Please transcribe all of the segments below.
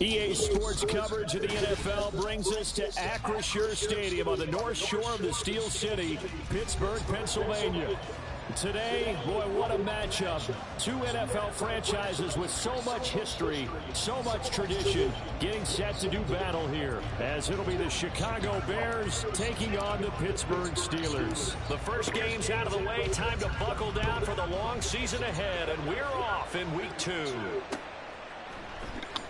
EA Sports coverage of the NFL brings us to Acrisure Stadium on the north shore of the Steel City, Pittsburgh, Pennsylvania. Today, boy, what a matchup. Two NFL franchises with so much history, so much tradition, getting set to do battle here, as it'll be the Chicago Bears taking on the Pittsburgh Steelers. The first game's out of the way. Time to buckle down for the long season ahead, and we're off in week 2.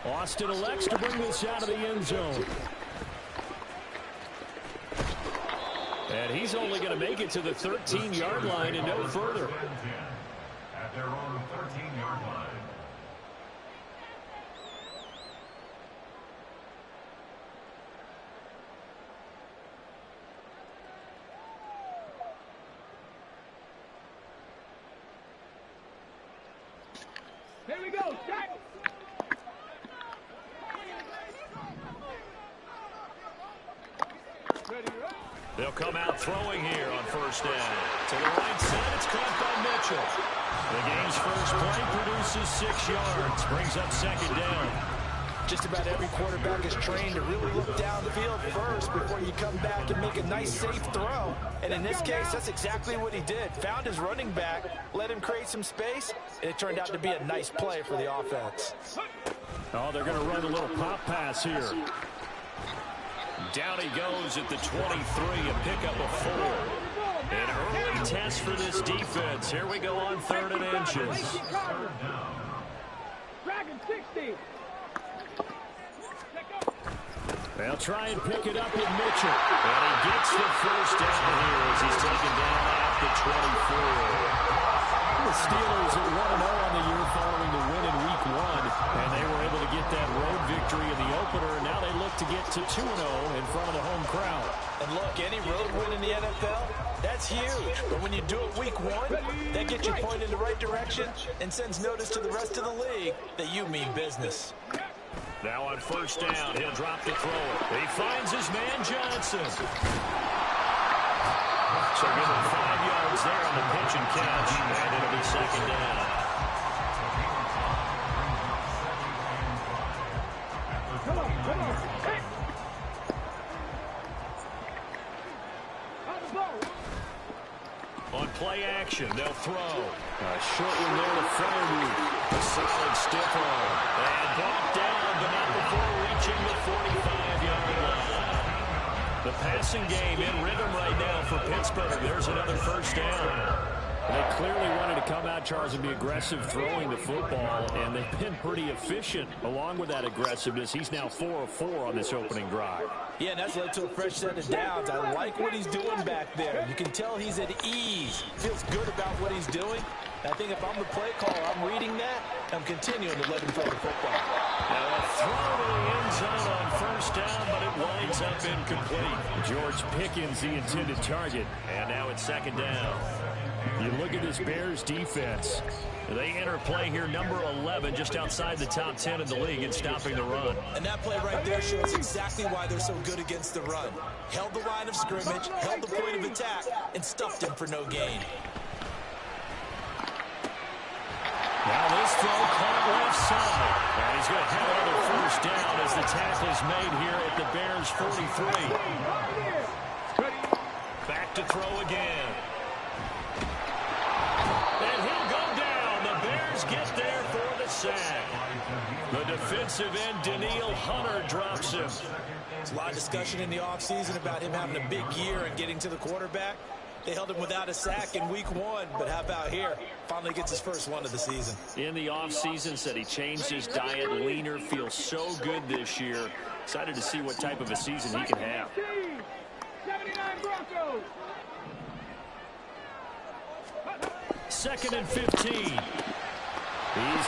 Austin elects to bring this out of the end zone. And he's only going to make it to the 13-yard line and no further. At their own 13-yard line. Here we go. Start. They'll come out throwing here on first down. To the right side, it's caught by Mitchell. The game's first play produces 6 yards, brings up second down. Just about every quarterback is trained to really look downfield first before you come back and make a nice, safe throw. And in this case, that's exactly what he did. Found his running back, let him create some space, and it turned out to be a nice play for the offense. Oh, they're going to run a little pop pass here. Down he goes at the 23, a pickup of 4. An early test for this defense. Here we go on 3rd and inches. Dragon 60. They'll try and pick it up with Mitchell. And he gets the first down here as he's taken down at the 24. The Steelers are 1-0 on the year following the win in week 1. And they were able to get that road victory in the opener. And now they look to get to 2-0 in front of the home crowd. And look, any road win in the NFL, that's huge. But when you do it week 1, that gets you pointed in the right direction and sends notice to the rest of the league that you mean business. Now on first down, he'll drop the throw. He finds his man Johnson. So give him 5 yards there on the pitch and catch, and it'll be second down. Come on. Hey. On the ball. On play action, they'll throw. A short one there to Fairview. A solid stiff arm. And brought down, but not before reaching the 45-yard line. The passing game in rhythm right now for Pittsburgh. There's another first down. They clearly wanted to come out, Charles, and be aggressive throwing the football, and they've been pretty efficient along with that aggressiveness. He's now 4 of 4 on this opening drive. Yeah, and that's led to a fresh set of downs. I like what he's doing back there. You can tell he's at ease. Feels good about what he's doing. I think if I'm the play caller, I'm reading that. I'm continuing to let him throw the football. Now a throw to the end zone on first down, but it winds up incomplete. George Pickens, the intended target, and now it's second down. You look at this Bears defense. They enter play here, number 11, just outside the top 10 in the league in stopping the run. And that play right there shows exactly why they're so good against the run. Held the line of scrimmage, held the point of attack, and stuffed him for no gain. Now this throw caught left side. And he's going to have another first down as the tackle is made here at the Bears 43. Back to throw again. And he'll go down. The Bears get there for the sack. The defensive end, Danielle Hunter, drops him. There's a lot of discussion in the offseason about him having a big year and getting to the quarterback. They held him without a sack in week 1, but how about here? Finally gets his first one of the season. In the offseason, said he changed his diet, leaner, feels so good this year. Excited to see what type of a season he can have. 79 Broncos. 2nd and 15. He's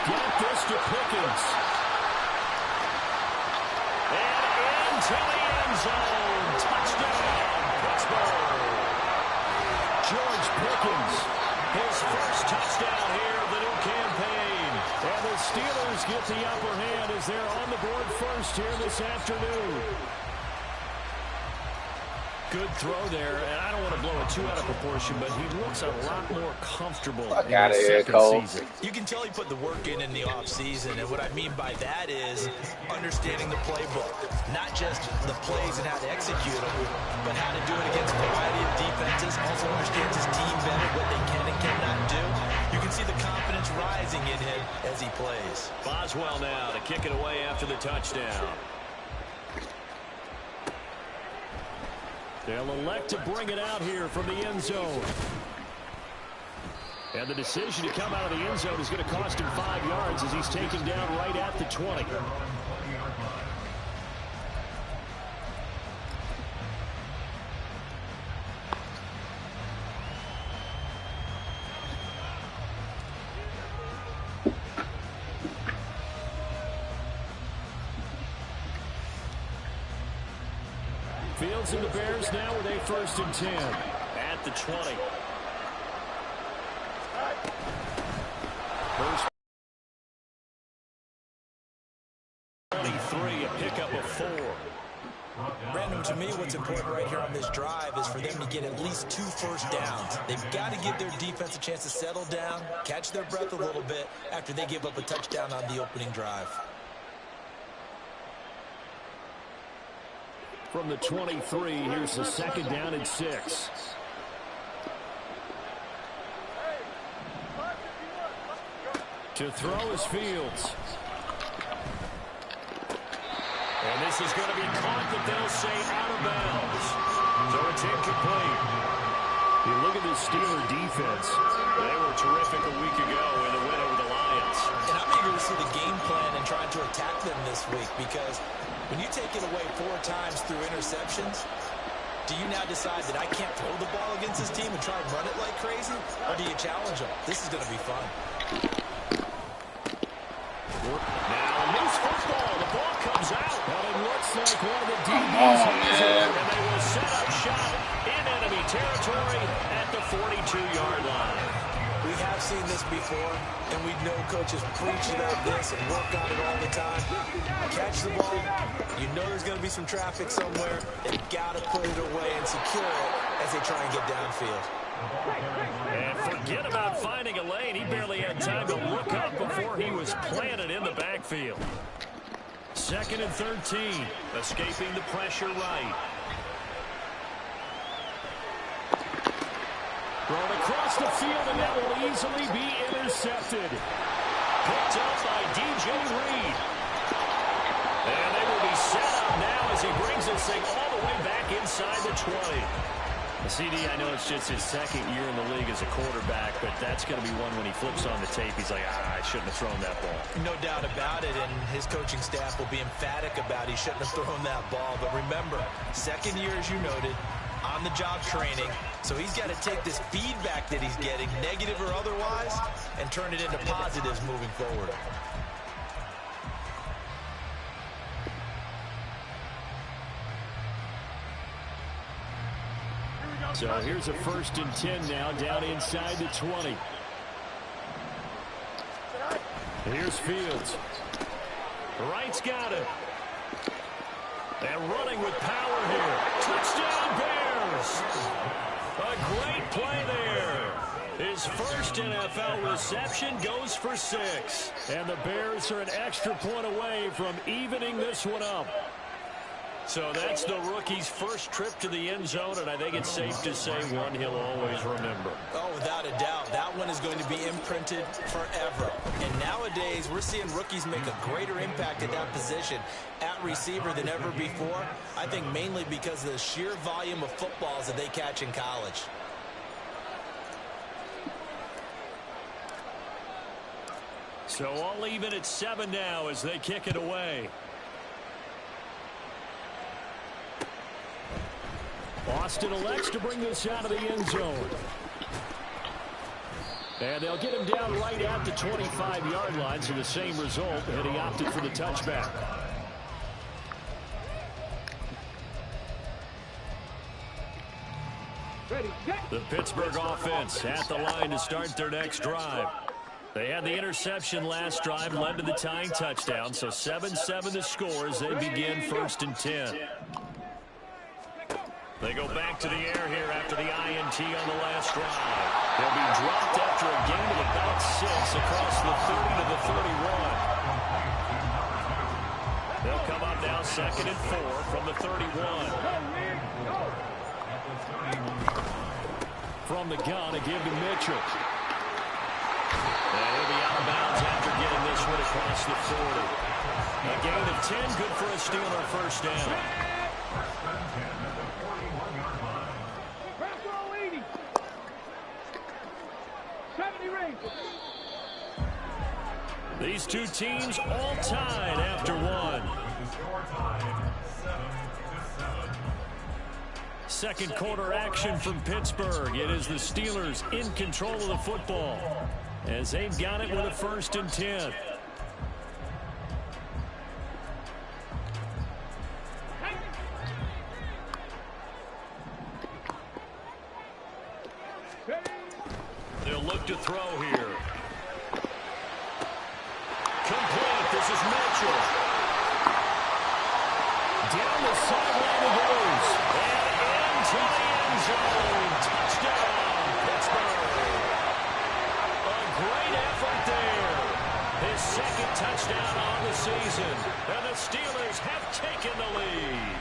got this to Pickens. And into the end zone. Touchdown, Pittsburgh. George Pickens, his first touchdown here of the new campaign. And the Steelers get the upper hand as they're on the board first here this afternoon. Good throw there, and I don't want to blow it too out of proportion, but he looks a lot more comfortable in his second season. You can tell he put the work in the offseason, and what I mean by that is understanding the playbook. Not just the plays and how to execute them, but how to do it against a variety of defenses. Also understands his team better, what they can and cannot do. You can see the confidence rising in him as he plays. Boswell now to kick it away after the touchdown. They'll elect to bring it out here from the end zone. And the decision to come out of the end zone is going to cost him 5 yards as he's taken down right at the 20. Fields and the Bears now with a 1st and 10 at the 20. First 23, a pickup of 4. Brandon, to me, what's important right here on this drive is for them to get at least 2 first downs. They've got to give their defense a chance to settle down, catch their breath a little bit after they give up a touchdown on the opening drive. From the 23, here's the 2nd down and 6. To throw is Fields. And this is going to be caught, but they'll say out of bounds. So it's incomplete. You look at this Steeler defense. They were terrific a week ago in the win over the Lions. And I'm eager to see the game plan and trying to attack them this week, because when you take it away 4 times through interceptions, do you now decide that I can't throw the ball against this team and try and run it like crazy? Or do you challenge them? This is going to be fun. Now, loose football. The ball comes out. But it looks like one of the DBs has it. And they will set up shop in enemy territory at the 42-yard line. We have seen this before, and we know coaches preach about this and work on it all the time. Catch the ball. You know there's going to be some traffic somewhere. They've got to put it away and secure it as they try and get downfield. And forget about finding a lane. He barely had time to look up before he was planted in the backfield. 2nd and 13. Escaping the pressure right. Thrown across the field, and that will easily be intercepted. Picked up by DJ Reed. And they will be set up now as he brings this thing all the way back inside the 20. CD, I know it's just his 2nd year in the league as a quarterback, but that's going to be one when he flips on the tape. He's like, I shouldn't have thrown that ball. No doubt about it, and his coaching staff will be emphatic about he shouldn't have thrown that ball. But remember, 2nd year, as you noted, on-the-job training. So he's got to take this feedback that he's getting, negative or otherwise, and turn it into positives moving forward. So here's a 1st and 10 now, down inside the 20. Here's Fields. Wright's got it. And running with power here. Touchdown, Bears! A great play there. His first NFL reception goes for 6. And the Bears are an extra point away from evening this one up. So that's the rookie's first trip to the end zone, and I think it's safe to say one he'll always remember. Oh, without a doubt. That one is going to be imprinted forever. And nowadays, we're seeing rookies make a greater impact at that position at receiver than ever before. I think mainly because of the sheer volume of footballs that they catch in college. So all even at 7 now as they kick it away. Austin elects to bring this out of the end zone. And they'll get him down right at the 25-yard line, so the same result, and he opted for the touchback. The Pittsburgh offense at the line to start their next drive. They had the interception last drive, led to the tying touchdown, so 7-7 the score as they begin 1st and 10. They go back to the air here after the INT on the last drive. They'll be dropped after a gain of about 6 across the 30 to the 31. They'll come up now 2nd and 4 from the 31. From the gun, a give to Mitchell. And he'll be out of bounds after getting this one across the 40. A gain of 10, good for a Steeler first down. These two teams all tied after one. Second quarter action from Pittsburgh. It is the Steelers in control of the football as they've got it with a 1st and 10. They'll look to throw here. Complete. This is Mitchell. Down the sideline it goes. And into the end zone. Touchdown, Pittsburgh. A great effort there. His 2nd touchdown on the season. And the Steelers have taken the lead.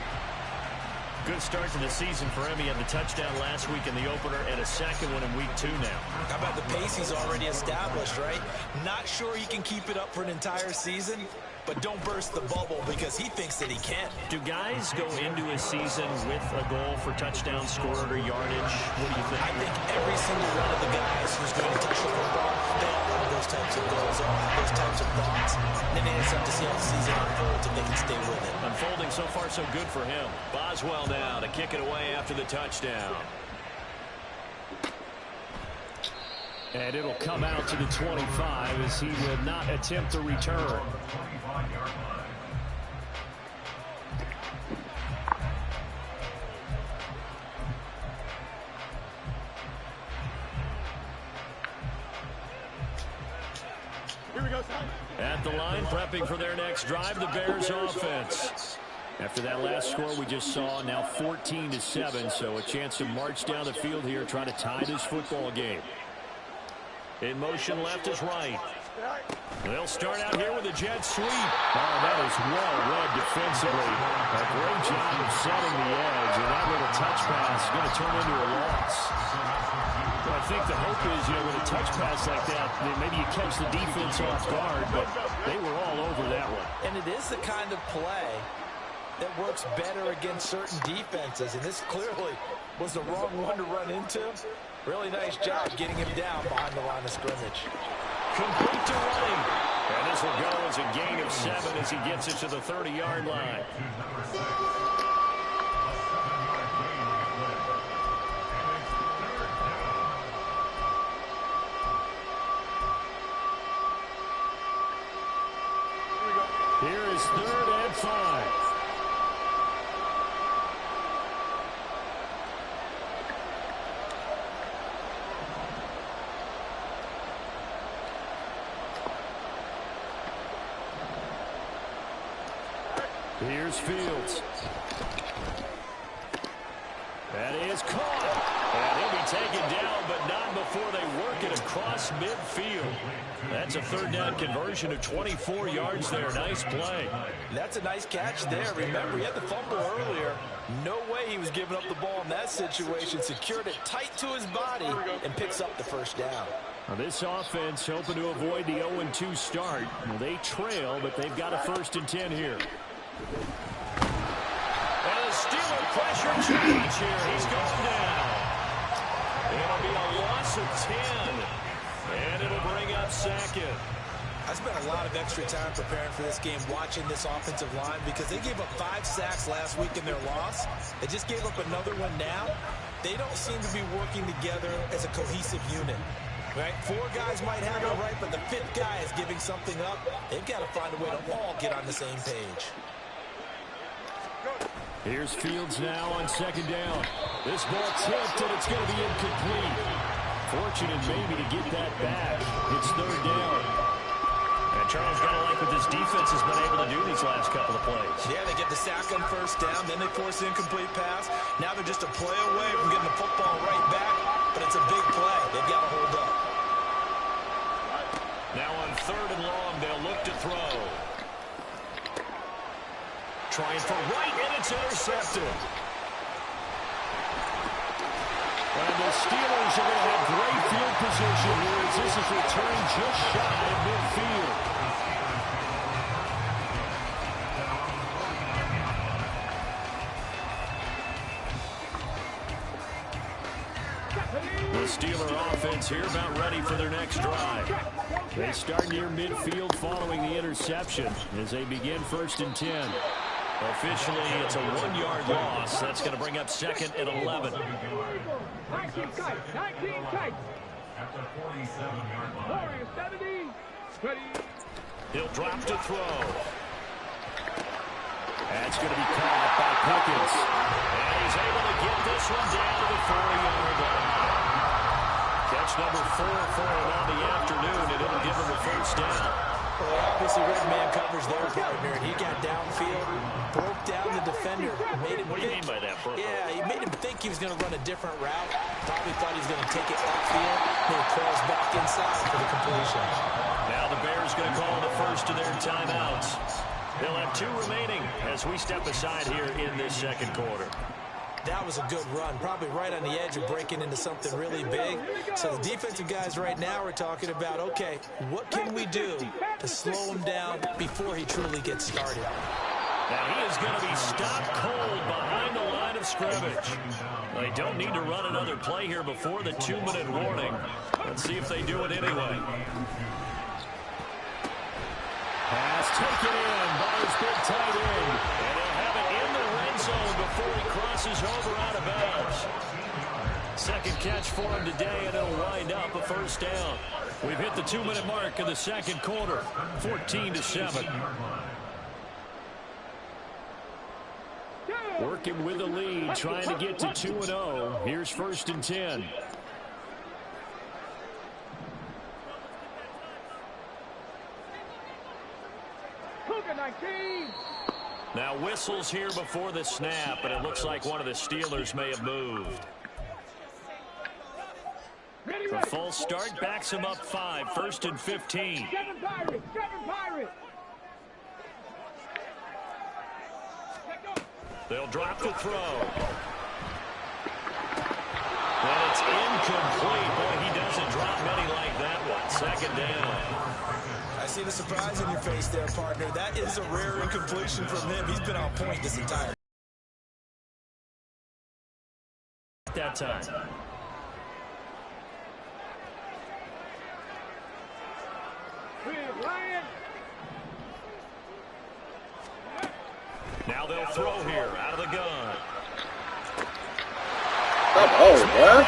Good start to the season for him. He had the touchdown last week in the opener and a 2nd one in week 2 now. How about the pace he's already established, right? Not sure he can keep it up for an entire season, but don't burst the bubble because he thinks that he can. Do guys go into a season with a goal for touchdown scored or yardage? What do you think? I think every single one of the guys who's going to touch the football, they all have those types of goals, all have those types of thoughts. Then they just have to see how the season unfolds if they can stay with it. Unfolding so far so good for him. Boswell now to kick it away after the touchdown. And it'll come out to the 25 as he will not attempt to return. Here we go, son. At the line, prepping for their next drive, the Bears offense. After that last score we just saw, now 14-7, so a chance to march down the field here, trying to tie this football game. In motion left is right. They'll start out here with a jet sweep. Oh, that is well read defensively. A great job of setting the edge, and that little touch pass is going to turn into a loss. Well, I think the hope is, with a touch pass like that, maybe you catch the defense off guard, but they were all over that one. And it is the kind of play that works better against certain defenses, and this clearly was the wrong one to run into. Really nice job getting him down behind the line of scrimmage. Complete to running. And this will go as a gain of 7 as he gets it to the 30-yard line. Here is 3rd and 5. Here's Fields. That is caught. And he'll be taken down, but not before they work it across midfield. That's a 3rd down conversion of 24 yards there. Nice play. That's a nice catch there. Remember, he had the fumble earlier. No way he was giving up the ball in that situation. Secured it tight to his body and picks up the 1st down. Now this offense hoping to avoid the 0-2 start. Well, they trail, but they've got a 1st and 10 here. And a Steeler pressure change here. He's going down. It'll be a loss of 10. And it'll bring up 2nd. I spent a lot of extra time preparing for this game, watching this offensive line, because they gave up 5 sacks last week in their loss. They just gave up another one now. They don't seem to be working together as a cohesive unit. Right? 4 guys might have it right, but the 5th guy is giving something up. They've got to find a way to all get on the same page. Here's Fields now on 2nd down. This ball tipped, and it's going to be incomplete. Fortunate maybe to get that back. It's 3rd down. And Charles, got to like what this defense has been able to do these last couple of plays. Yeah, they get the sack on first down, then they force an incomplete pass. Now they're just a play away from getting the football right back, but it's a big play. They've got to hold up. Now on 3rd and long, they'll look to throw. Trying for right, and it's intercepted. And the Steelers are going to have great field position here as this is returned just shy of midfield. The Steeler offense here about ready for their next drive. They start near midfield following the interception as they begin 1st and 10. Officially, it's a 1-yard loss. That's going to bring up 2nd and 11. 19 tight. 19 tight. At the 47-yard line. Warriors 70. Ready. He'll drop to throw. That's going to be caught up by Pickens. And he's able to get this one down to the 40-yard line. Catch number 4 for him on the afternoon, and it'll give him a 1st down. Well, obviously, red man covers their partner, and he got downfield, broke down the defender. Made him what do you mean by that, bro? Yeah, he made him think he was going to run a different route. Probably thought he was going to take it upfield, then he crawls back inside for the completion. Now the Bears going to call the first of their timeouts. They'll have 2 remaining as we step aside here in this 2nd quarter. That was a good run, probably right on the edge of breaking into something really big. So the defensive guys right now are talking about, okay, what can we do to slow him down before he truly gets started? Now he is going to be stopped cold behind the line of scrimmage. They don't need to run another play here before the 2-minute warning. Let's see if they do it anyway. Pass taken in by his big tight end. And he'll have it in the red zone before he crosses over out of bounds. 2nd catch for him today, and it'll wind up a 1st down. We've hit the 2-minute mark of the 2nd quarter, 14-7. Working with the lead, trying to get to 2-0. Here's 1st and 10. Now whistles here before the snap, but it looks like one of the Steelers may have moved. The full start backs him up 5, 1st and 15. 7 Pirates. 7 Pirates. They'll drop the throw. And it's incomplete. Boy, he doesn't drop many like that one. 2nd down. I see the surprise in your face there, partner. That is a rare incompletion from him. He's been on point this entire that time. Now they'll throw here out of the gun. Come on, man.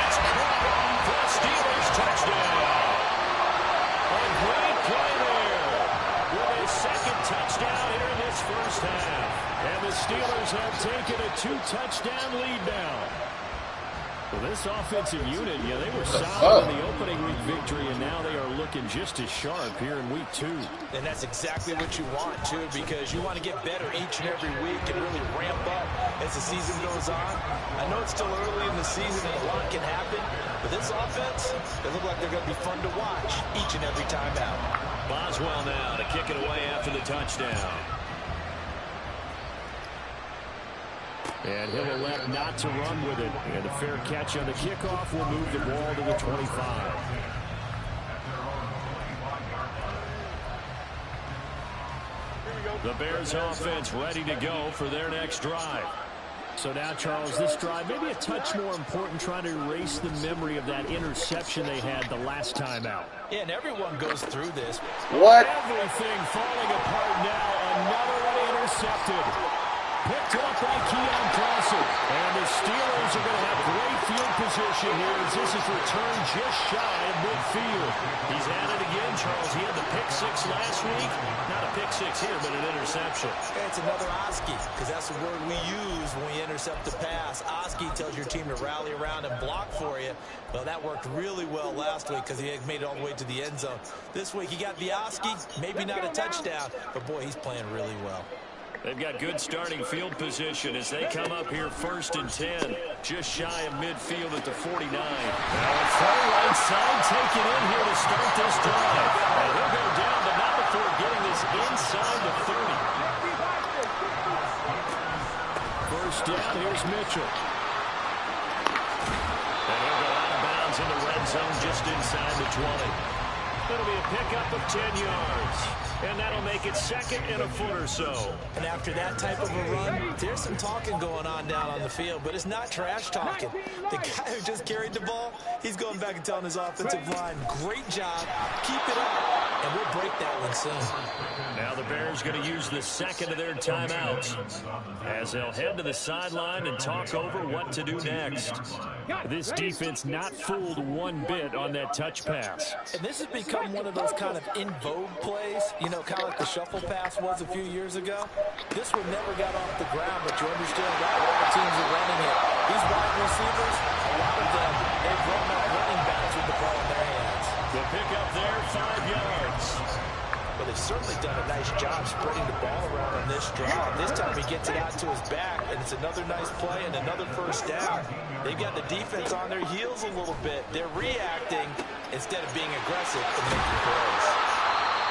For the Steelers touchdown. A great play there with his 2nd touchdown here in this 1st half. And the Steelers have taken a 2-touchdown lead now. Well, this offensive unit, yeah, they were solid in the opening week victory, and now they are looking just as sharp here in week 2. And that's exactly what you want, too, because you want to get better each and every week and really ramp up as the season goes on. I know it's still early in the season and a lot can happen, but this offense, they look like they're going to be fun to watch each and every time out. Boswell now to kick it away after the touchdown. And he'll elect not to run with it. And a fair catch on the kickoff will move the ball to the 25. The Bears offense ready to go for their next drive. So now, Charles, this drive maybe a touch more important, trying to erase the memory of that interception they had the last time out. Yeah, and everyone goes through this. What? Everything falling apart now. Another one intercepted. Picked up by Keon Classic. And the Steelers are going to have great field position here as this is returned just shy of midfield. He's at it again, Charles. He had the pick six last week. Not a pick six here, but an interception. It's another Oski, because that's the word we use when we intercept a pass. Oski tells your team to rally around and block for you. Well, that worked really well last week because he had made it all the way to the end zone. This week he got the Oski, maybe not a touchdown, but boy, he's playing really well. They've got good starting field position as they come up here 1st and 10. Just shy of midfield at the 49. Now a far right side taken in here to start this drive. And he'll go down, but not before getting this inside the 30. First down, here's Mitchell. And he'll go out of bounds in the red zone just inside the 20. It'll be a pickup of 10 yards. And that'll make it 2nd and a foot or so. And after that type of a run, there's some talking going on down on the field, but it's not trash talking. The guy who just carried the ball, he's going back and telling his offensive line, great job, keep it up, and we'll break that one soon. Now the Bears going to use the 2nd of their timeouts as they'll head to the sideline and talk over what to do next. This defense not fooled one bit on that touch pass. And this has become one of those kind of in vogue plays, you know, kind of like the shuffle pass was a few years ago. This one never got off the ground, but you understand why a lot of teams are running it. These wide receivers, a lot of them, they've run out running backs with the ball in their hands. The pickup there, 5 yards. Well, they've certainly done a nice job spreading the ball around on this drive. This time he gets it out to his back, and it's another nice play and another first down. They've got the defense on their heels a little bit. They're reacting instead of being aggressive and making plays.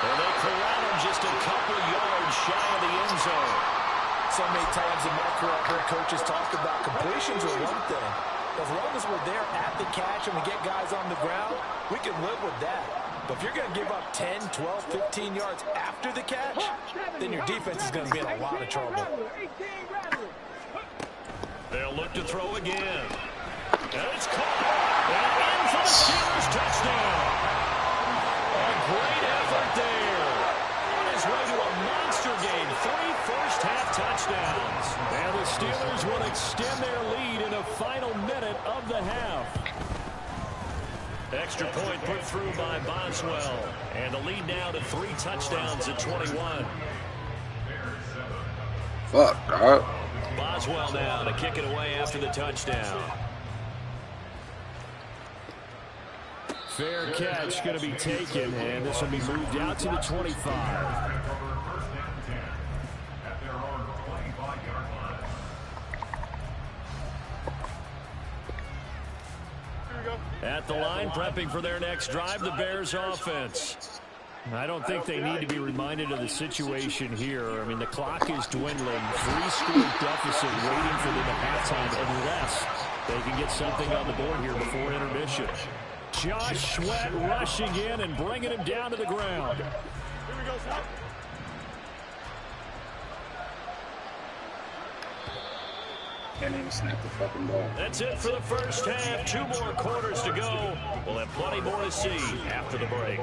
And they corral him just a couple yards shy of the end zone. So many times in my career I've heard coaches talk about completions are one thing. As long as we're there at the catch and we get guys on the ground, we can live with that. But if you're going to give up 10, 12, 15 yards after the catch, then your defense is going to be in a lot of trouble. They'll look to throw again. And it's caught. And in for the Steelers touchdown. A great effort there. On his way to a monster game. 3 first-half touchdowns. And the Steelers will extend their lead in the final minute of the half. Extra point put through by Boswell. And the lead now to 3 touchdowns at 21. Fuck, dog. Boswell now to kick it away after the touchdown. Fair catch going to be taken, and this will be moved out to the 25. At the line, prepping for their next drive, the Bears offense. I don't think they need to be reminded of the situation here. I mean, the clock is dwindling. 3-score deficit waiting for them at halftime unless they can get something on the board here before intermission. Josh Sweat rushing in and bringing him down to the ground. Here we go, Sweat. Can't even snap the fucking ball. That's it for the first half. 2 more quarters to go. We'll have plenty more to see after the break.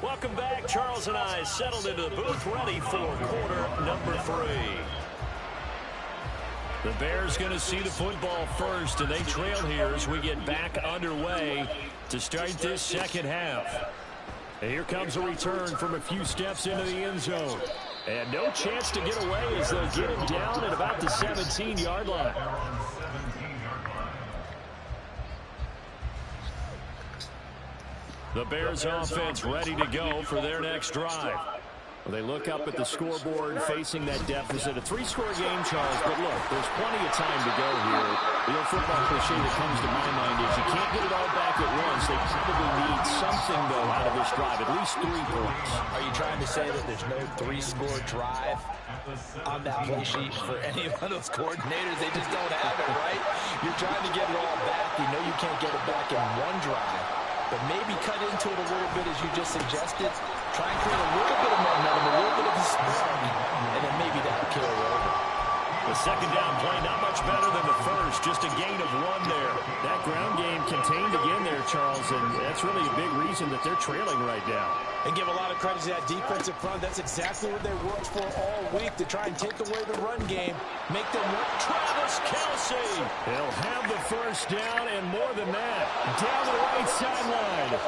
Welcome back. Charles and I settled into the booth ready for quarter number 3. The Bears going to see the football first, and they trail here as we get back underway to start this second half. And here comes a return from a few steps into the end zone. And no chance to get away as they'll get him down at about the 17-yard line. The Bears offense ready to go for their next drive. Well, they look up at the scoreboard facing that deficit. A 3-score game, Charles, but look, there's plenty of time to go here. The old football cliche that comes to my mind is you can't get it all back at once. They probably need something, though, out of this drive, at least 3 points. Are you trying to say that there's no 3-score drive on that play sheet for any one of those coordinators? They just don't have it, right? You're trying to get it all back. You know you can't get it back in one drive. But maybe cut into it a little bit, as you just suggested. Try and create a little bit of momentum, a little bit of a spark, and then maybe that'll carry over. The second down play, not much better than the first, just a gain of 1 there. That ground game contained again there, Charles, and that's really a big reason that they're trailing right now. And give a lot of credit to that defensive front. That's exactly what they worked for all week, to try and take away the run game, make them work. Travis Kelce. He'll have the first down and more than that. Down the right sideline.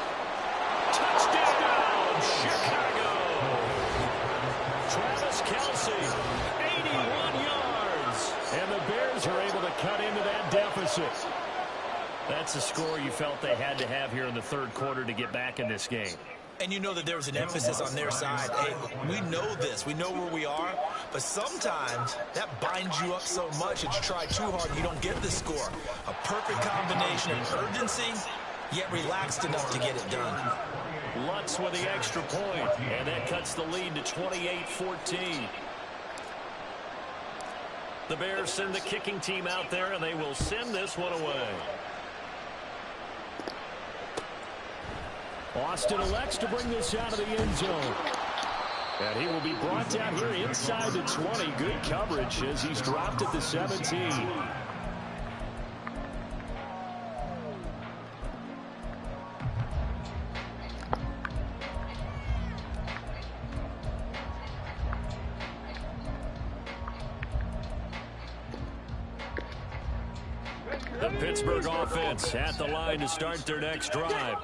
Touchdown, Chicago. Travis Kelce, 81 yards. And the Bears are able to cut into that deficit. That's the score you felt they had to have here in the third quarter to get back in this game. And you know that there was an emphasis on their side. Hey, we know this. We know where we are. But sometimes that binds you up so much that you try too hard and you don't get the score. A perfect combination of urgency, yet relaxed enough to get it done. Lutz with the extra point, and that cuts the lead to 28-14. The Bears send the kicking team out there, and they will send this one away. Austin elects to bring this out of the end zone. And he will be brought down here inside the 20. Good coverage as he's dropped at the 17. The Pittsburgh offense at the line to start their next drive.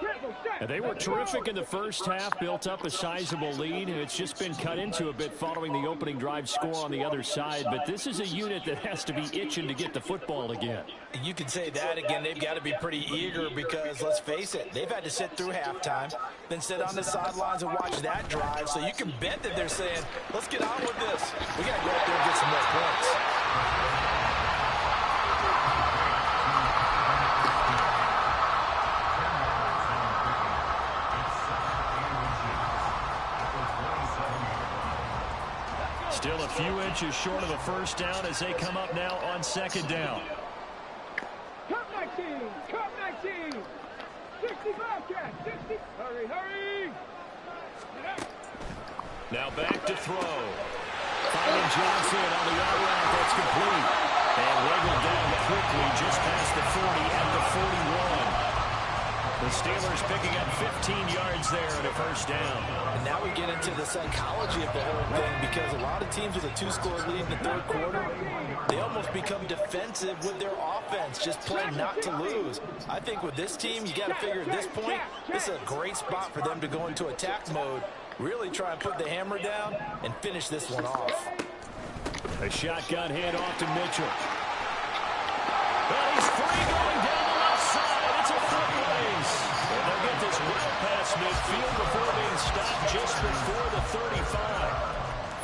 And they were terrific in the first half, built up a sizable lead. It's just been cut into a bit following the opening drive score on the other side. But this is a unit that has to be itching to get the football again. You can say that again. They've got to be pretty eager because, let's face it, they've had to sit through halftime, then sit on the sidelines and watch that drive. So you can bet that they're saying, let's get on with this. We got to go out there and get some more points. Still a few inches short of a first down as they come up now on second down. Come 19, come 19. 65 cat, 60. Hurry, hurry. Now back to throw. Finding Johnson on the out route, that's complete. And wiggled down quickly just past the 40 at the 41. The Steelers picking up 15 yards there at a first down. And now we get into the psychology of the whole thing, because a lot of teams with a 2-score lead in the third quarter, they almost become defensive with their offense, just playing not to lose. I think with this team, you got to figure at this point, this is a great spot for them to go into attack mode, really try and put the hammer down and finish this one off. A shotgun handoff to Mitchell. Well, he's free going down the left side. It's a foot race. And they'll get this well past midfield before being stopped just before the 35.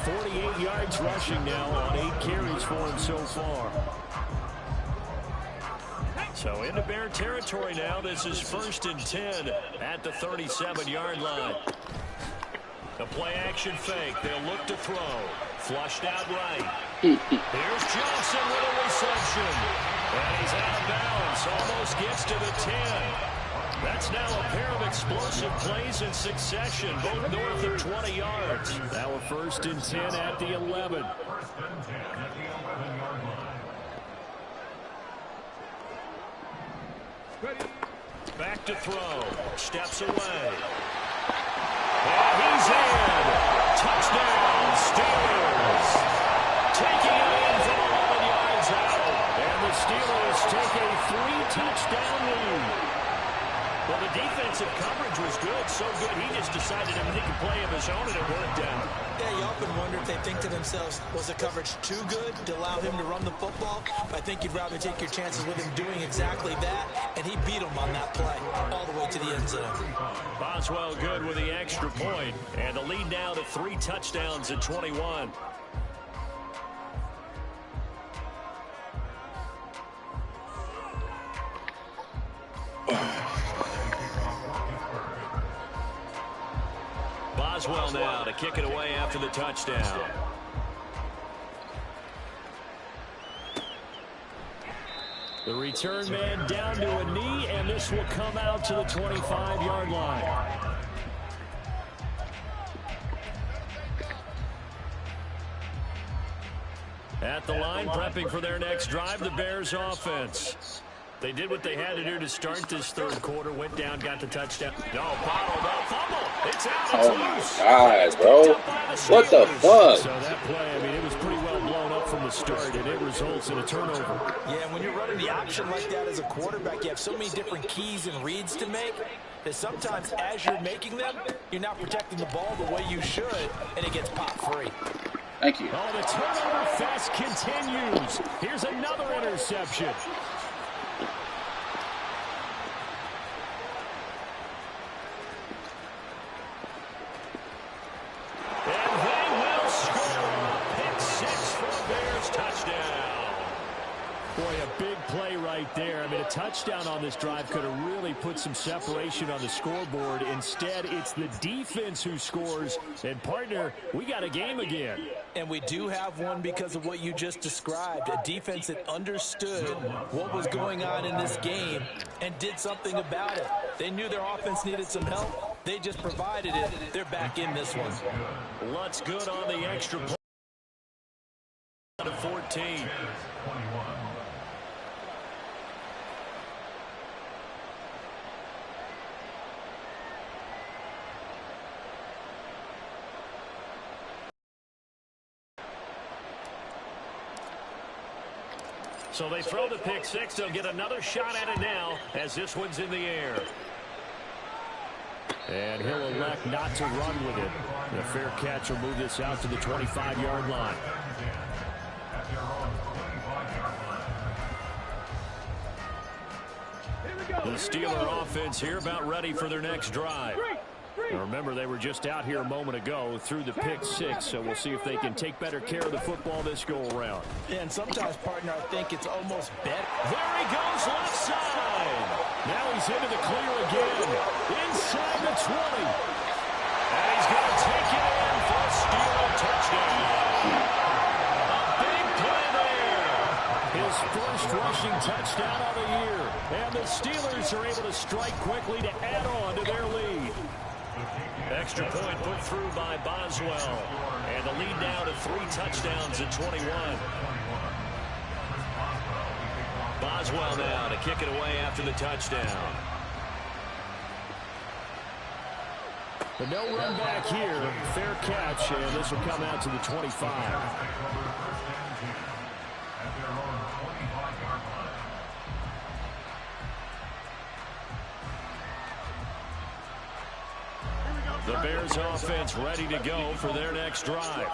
48 yards rushing now on 8 carries for him so far. So into Bear territory now. This is 1st and 10 at the 37-yard line. A play-action fake. They'll look to throw. Flushed out right. Here's Johnson with a reception. And he's out of bounds. Almost gets to the 10. That's now a pair of explosive plays in succession, both north of 20 yards. Now a 1st and 10 at the 11. Back to throw. Steps away. And he's in. Touchdown, Steelers. Taking it in from 11 yards out. And the Steelers take a 3-touchdown lead. Well, the defensive coverage was good, so good he just decided to make a play of his own, and it worked out. Yeah, you often wonder if they think to themselves, was the coverage too good to allow him to run the football? I think you'd rather take your chances with him doing exactly that, and he beat him on that play all the way to the end zone. Boswell good with the extra point, and the lead now to 3 touchdowns at 21. Boswell now to kick it away after the touchdown. The return man down to a knee, and this will come out to the 25-yard line. At At the line, prepping for their next drive, the Bears offense. They did what they had to do to start this third quarter. Went down, got the touchdown. No, bottled up, fumble. It's out. It's loose. Oh, my God, bro. What the fuck? So that play, I mean, it was pretty well blown up from the start, and it results in a turnover. Yeah, when you're running the option like that as a quarterback, you have so many different keys and reads to make that sometimes as you're making them, you're not protecting the ball the way you should, and it gets popped free. Thank you. Oh, the turnover fest continues. Here's another interception. And they will score. Pick 6 for the Bears. Touchdown. Boy, a big play right there. I mean, a touchdown on this drive could have really put some separation on the scoreboard. Instead, it's the defense who scores. And, partner, we got a game again. And we do have one because of what you just described, a defense that understood what was going on in this game and did something about it. They knew their offense needed some help. They just provided it. They're back in this one. Lutz good on the extra point. 14. So they throw the pick 6. They'll get another shot at it now as this one's in the air. And he'll elect not to run with it. The fair catch will move this out to the 25-yard line. The Steeler offense here about ready for their next drive. Now remember, they were just out here a moment ago through the pick 6, so we'll see if they can take better care of the football this go-around. And sometimes, partner, I think it's almost better. There he goes left side. Now he's into the clear again. Inside the 20. And he's going to take it in for a Steeler touchdown. A big play there. His first rushing touchdown of the year. And the Steelers are able to strike quickly to add on to their lead. Extra point put through by Boswell. And the lead now to 3 touchdowns at 21. Boswell now to kick it away after the touchdown. But no run back here. Fair catch, and this will come out to the 25. The Bears offense ready to go for their next drive.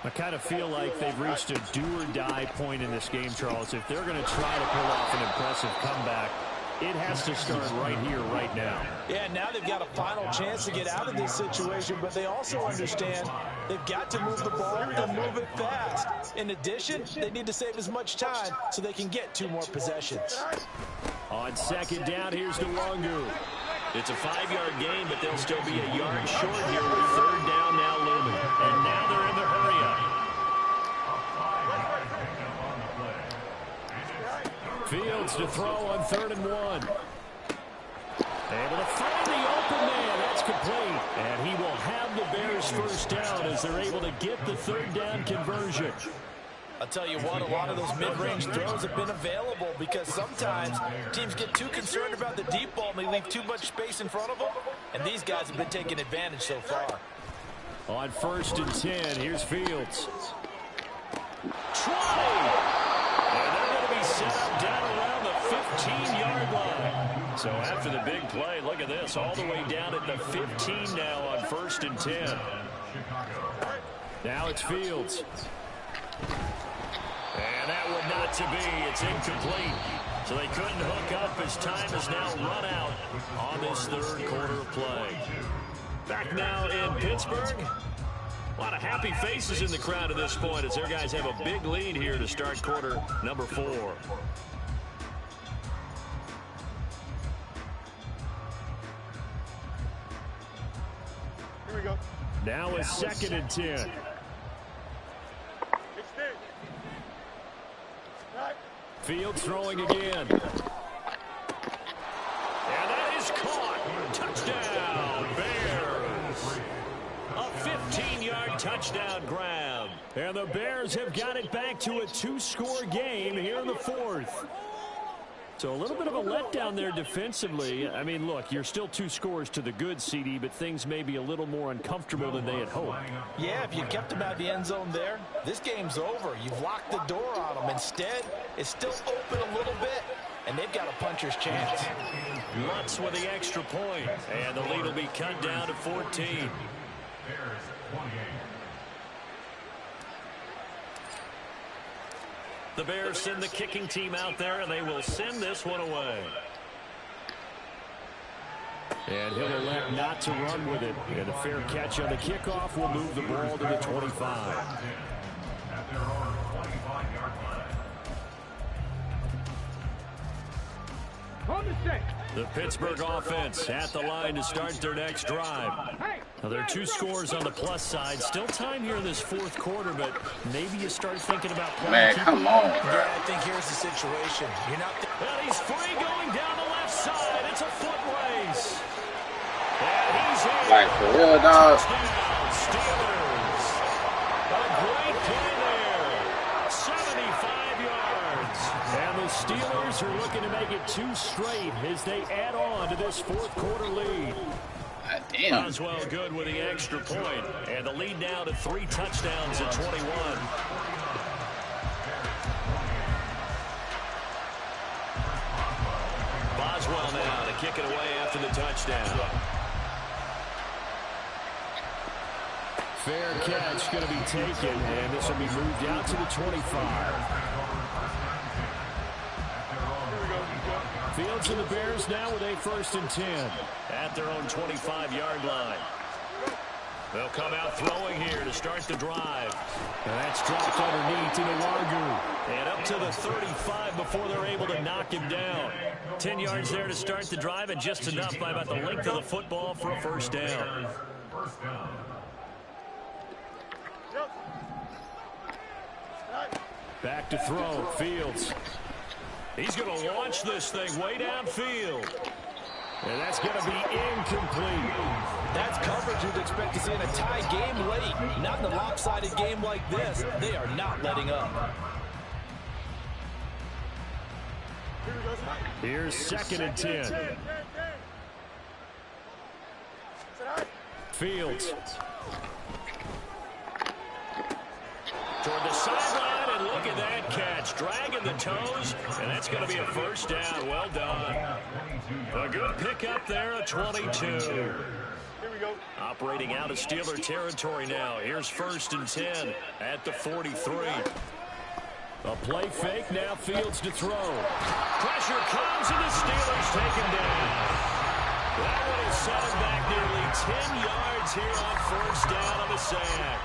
I kind of feel like they've reached a do-or-die point in this game, Charles. If they're going to try to pull off an impressive comeback, it has to start right here, right now. Yeah, now they've got a final chance to get out of this situation, but they also understand they've got to move the ball and move it fast. In addition, they need to save as much time so they can get 2 more possessions. On second down, here's DeLongu. It's a 5-yard gain, but they'll still be a yard short here with third down now looming. And now they're in the hurry-up. Fields to throw on 3rd and 1. Able to find the open man. That's complete. And he will have the Bears first down as they're able to get the 3rd down conversion. I'll tell you what, a lot of those mid-range throws have been available because sometimes teams get too concerned about the deep ball and they leave too much space in front of them, and these guys have been taking advantage so far. On 1st and 10, here's Fields. 20! And they're going to be set up down around the 15-yard line. So after the big play, look at this, all the way down at the 15 now on 1st and 10. Now it's Fields. And that would not to be. It's incomplete. So they couldn't hook up as time has now run out on this 3rd quarter play. Back now in Pittsburgh. A lot of happy faces in the crowd at this point as their guys have a big lead here to start quarter number 4. Here we go. Now it's 2nd and 10. Fields throwing again. And that is caught. Touchdown, Bears. A 15-yard touchdown grab. And the Bears have got it back to a 2-score game here in the fourth. So a little bit of a letdown there defensively. I mean, look, you're still 2 scores to the good, CD, but things may be a little more uncomfortable than they had hoped. Yeah, if you kept them out of the end zone there, this game's over. You've locked the door on them. Instead, it's still open a little bit, and they've got a puncher's chance. Lutz with the extra point, and the lead will be cut down to 14. Bears 28. The Bears send the kicking team out there, and they will send this one away. And he'll elect not to run with it. And a fair catch on the kickoff will move the ball to the 25. At their own 25-yard line. On the set. The Pittsburgh offense at the line to start their next drive. Now, there are 2 scores on the plus side. Still time here in this fourth quarter, but maybe you start thinking about playing. Man, come on, bro. Yeah, I think here's the situation. You're not... And he's free going down the left side. It's a foot race. And he's in. Like, for real, dog. Steelers. A great play there. 75 yards. And the Steelers are looking to make it 2 straight as they add on to this fourth quarter lead. God damn. Boswell good with the extra point. And the lead now to 3 touchdowns at 21. Boswell now to kick it away after the touchdown. Fair catch going to be taken, and this will be moved out to the 25. Fields and the Bears now with a 1st and 10 at their own 25-yard line. They'll come out throwing here to start the drive. And that's dropped underneath to Nwagu. And up to the 35 before they're able to knock him down. 10 yards there to start the drive, and just enough by about the length of the football for a 1st down. First down. Back to throw, Fields. He's going to launch this thing way downfield. And that's going to be incomplete. That's coverage you'd expect to see in a tie game late. Not in a lopsided game like this. They are not letting up. Here's 2nd and 10. Fields. Toward the sideline, and look at that catch. Dragging the toes, and that's going to be a 1st down. Well done. A good pickup there at 22. Here we go. Operating out of Steeler territory now. Here's 1st and 10 at the 43. A play fake, now Fields to throw. Pressure comes, and the Steelers take him down. That one has set him back nearly 10 yards here on 1st down on the sack.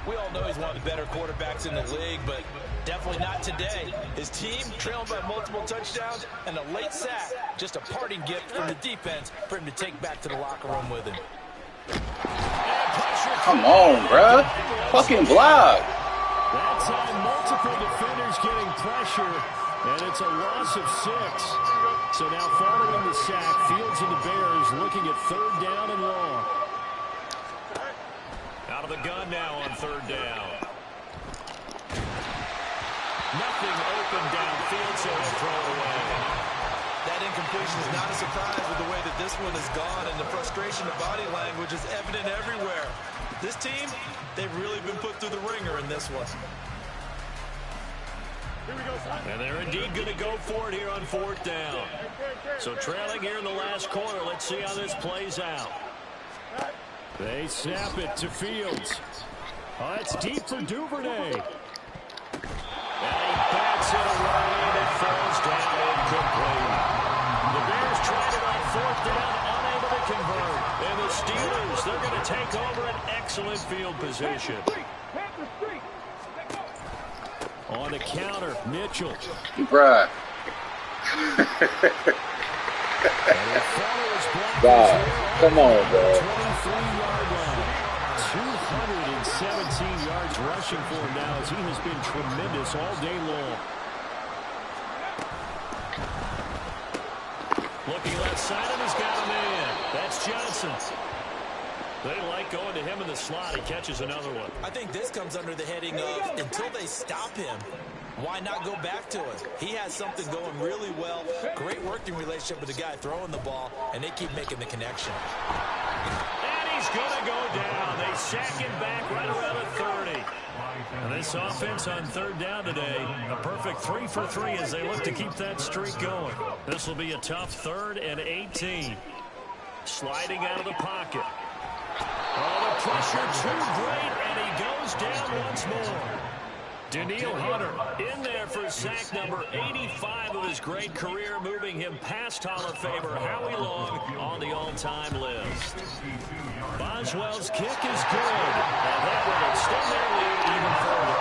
We all know he's one of the better quarterbacks in the league, but definitely not today. His team trailing by multiple touchdowns, and a late sack, just a parting gift from the defense for him to take back to the locker room with him. Come on, bruh. Fucking block. That time, multiple defenders getting pressure, and it's a loss of 6. So now following the sack, Fields and the Bears looking at 3rd down and long. Out of the gun now on 3rd down. Nothing open downfield, so he'll throw it away. That incompletion is not a surprise with the way that this one has gone, and the frustration of body language is evident everywhere. This team, they've really been put through the ringer in this one. And they're indeed going to go for it here on 4th down. So trailing here in the last quarter, let's see how this plays out. They snap it to Fields. Oh, it's deep for Duvernay. And he bats it away, and it falls down incomplete. The Bears tried it on 4th down, unable to convert. And the Steelers, they're going to take over an excellent field position. On the counter, Mitchell. Bruh. Wow. Come on, bro. 23-yard line. 217 yards rushing for him now, as he has been tremendous all day long. Looking left side, and he's got a man. That's Johnson. They like going to him in the slot. He catches another one. I think this comes under the heading of until they stop him, why not go back to it? He has something going really well. Great working relationship with the guy throwing the ball, and they keep making the connection. And he's going to go down. They sack him back right around the 30. And this offense on third down today, a perfect 3 for 3 as they look to keep that streak going. This will be a tough 3rd and 18. Sliding out of the pocket. Oh, the pressure too great, and he goes down once more. Daniil Hunter in there for sack number 85 of his great career, moving him past Hall of Famer Howie Long on the all-time list. Boswell's kick is good, and that will extend their lead even further.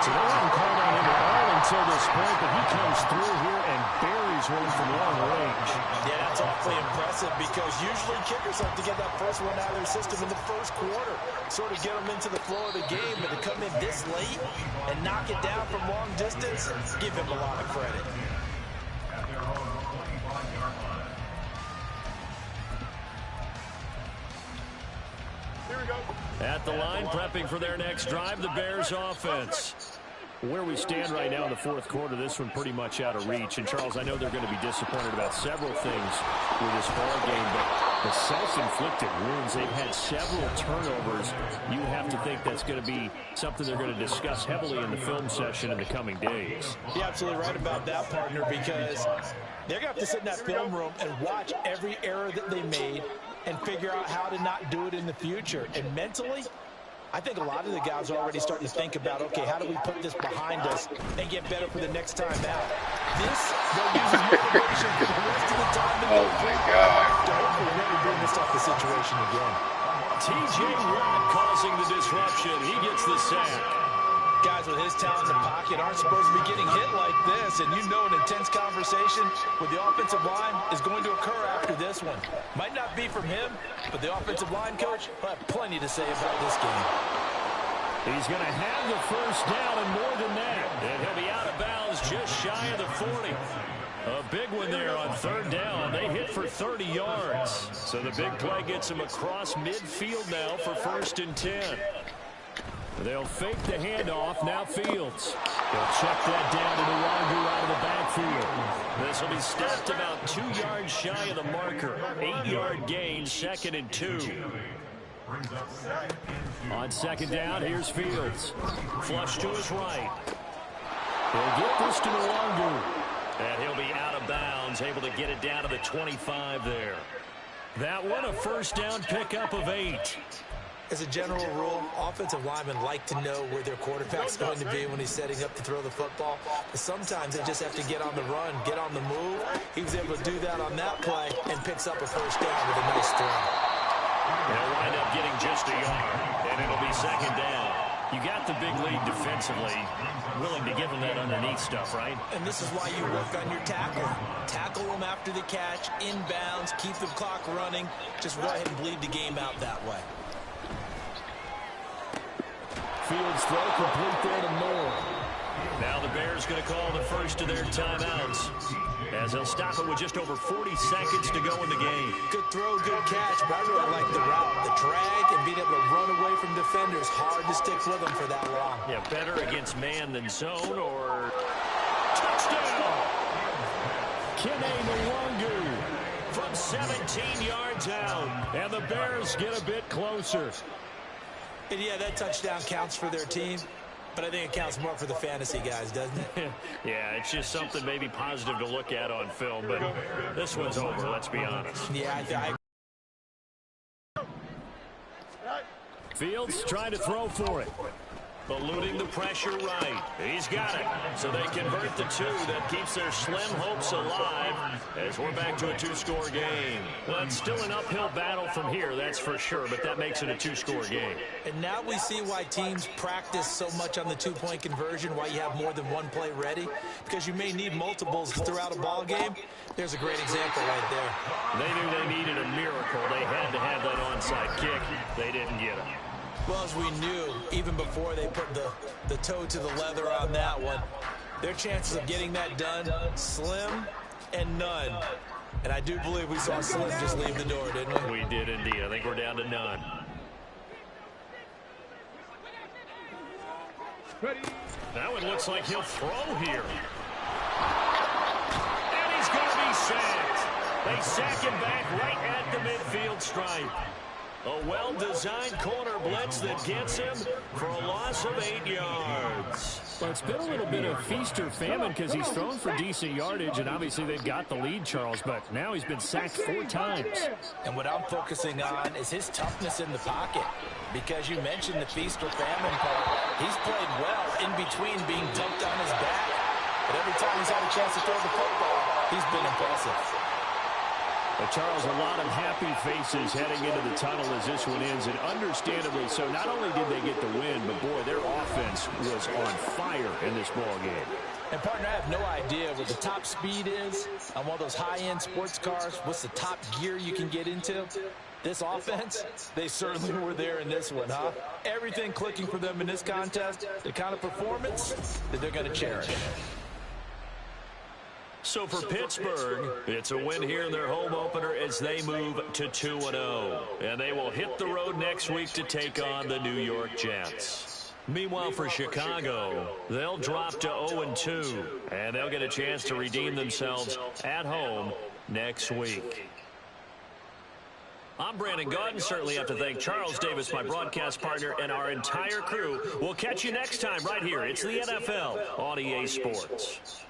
So they haven't called on him at all until this point, but he comes through here and buries one from long range. Yeah, that's awfully impressive because usually kickers have to get that first one out of their system in the first quarter, sort of get them into the flow of the game, but to come in this late and knock it down from long distance, give him a lot of credit. At their own 25-yard line. Here we go. At the line, prepping for their next drive, the Bears offense. Where we stand right now in the fourth quarter, this one pretty much out of reach. And, Charles, I know they're going to be disappointed about several things with this ball game, but the self-inflicted wounds, they've had several turnovers. You have to think that's going to be something they're going to discuss heavily in the film session in the coming days. You're absolutely right about that, partner, because they're going to have to sit in that film room and watch every error that they made and figure out how to not do it in the future. And mentally, I think a lot of the guys are already starting to think about, okay, how do we put this behind us and get better for the next time out? This, they'll use as motivation for the rest of the time that Oh, my God. to hopefully never bring this type of situation again. T.J. Watt causing the disruption. He gets the sack. Guys with his talent in the pocket aren't supposed to be getting hit like this, and you know an intense conversation with the offensive line is going to occur after this one. Might not be from him, but the offensive line coach will have plenty to say about this game. He's going to have the first down and more than that. And he'll be out of bounds just shy of the 40. A big one there on third down. They hit for 30 yards. So the big play gets him across midfield now for 1st and 10. They'll fake the handoff. Now Fields. They'll check that down to Nwangu out of the backfield. This will be stopped about 2 yards shy of the marker. 8-yard gain, 2nd and 2. On 2nd down, here's Fields. Flush to his right. He'll get this to Nwangu. And he'll be out of bounds, able to get it down to the 25 there. That one, a first down pickup of 8. As a general rule, offensive linemen like to know where their quarterback's going to be when he's setting up to throw the football. But sometimes they just have to get on the run, get on the move. He was able to do that on that play and picks up a first down with a nice throw. They'll wind up getting just a yard, and it'll be 2nd down. You got the big lead defensively, willing to give them that underneath stuff, right? And this is why you work on your tackle. Tackle them after the catch, inbounds, keep the clock running. Just go ahead and bleed the game out that way. Fields throw complete there to Moore. Now the Bears going to call the first of their timeouts as they'll stop it with just over 40 seconds to go in the game. Good throw, good catch, but I really like the route. The drag and being able to run away from defenders. Hard to stick with them for that long. Yeah, better against man than zone or touchdown. Kene Nwangu from 17 yards out. And the Bears get a bit closer. And yeah, that touchdown counts for their team, but I think it counts more for the fantasy guys, doesn't it? Yeah, it's just something maybe positive to look at on film, but this one's over, let's be honest. Yeah, Fields trying to throw for it. Eluding the pressure right. He's got it. So they convert the 2. That keeps their slim hopes alive as we're back to a 2-score game. Well, it's still an uphill battle from here, that's for sure, but that makes it a 2-score game. And now we see why teams practice so much on the 2-point conversion, why you have more than one play ready, because you may need multiples throughout a ball game. There's a great example right there. They knew they needed a miracle. They had to have that onside kick. They didn't get it. Well, as we knew, even before they put the toe to the leather on that one, their chances of getting that done, slim and none. And I do believe we saw Slim just leave the door, didn't we? We did indeed. I think we're down to none. Ready. Now it looks like he'll throw here. And he's going to be sacked. They sack him back right at the midfield stripe. A well-designed corner blitz that gets him for a loss of 8 yards. Well, it's been a little bit of feast or famine because he's thrown for decent yardage, and obviously they've got the lead, Charles, but now he's been sacked 4 times. And what I'm focusing on is his toughness in the pocket. Because you mentioned the feast or famine part. He's played well in between being dumped on his back. But every time he's had a chance to throw the football, he's been impressive. Well, Charles, a lot of happy faces heading into the tunnel as this one ends, and understandably so. Not only did they get the win, but, boy, their offense was on fire in this ball game. And, partner, I have no idea what the top speed is on one of those high-end sports cars. What's the top gear you can get into? This offense, they certainly were there in this one, huh? Everything clicking for them in this contest, the kind of performance that they're going to cherish. So for Pittsburgh, it's a win here in their home opener as they move to 2-0. And they will hit the road next week to take on the New York Jets. Meanwhile, for Chicago, they'll drop to 0-2, and they'll get a chance to redeem themselves at home next week. I'm Brandon Gaudin. Certainly have to thank Charles Davis, my broadcast partner, and our entire crew. We'll catch you next time right here. It's the NFL on EA Sports.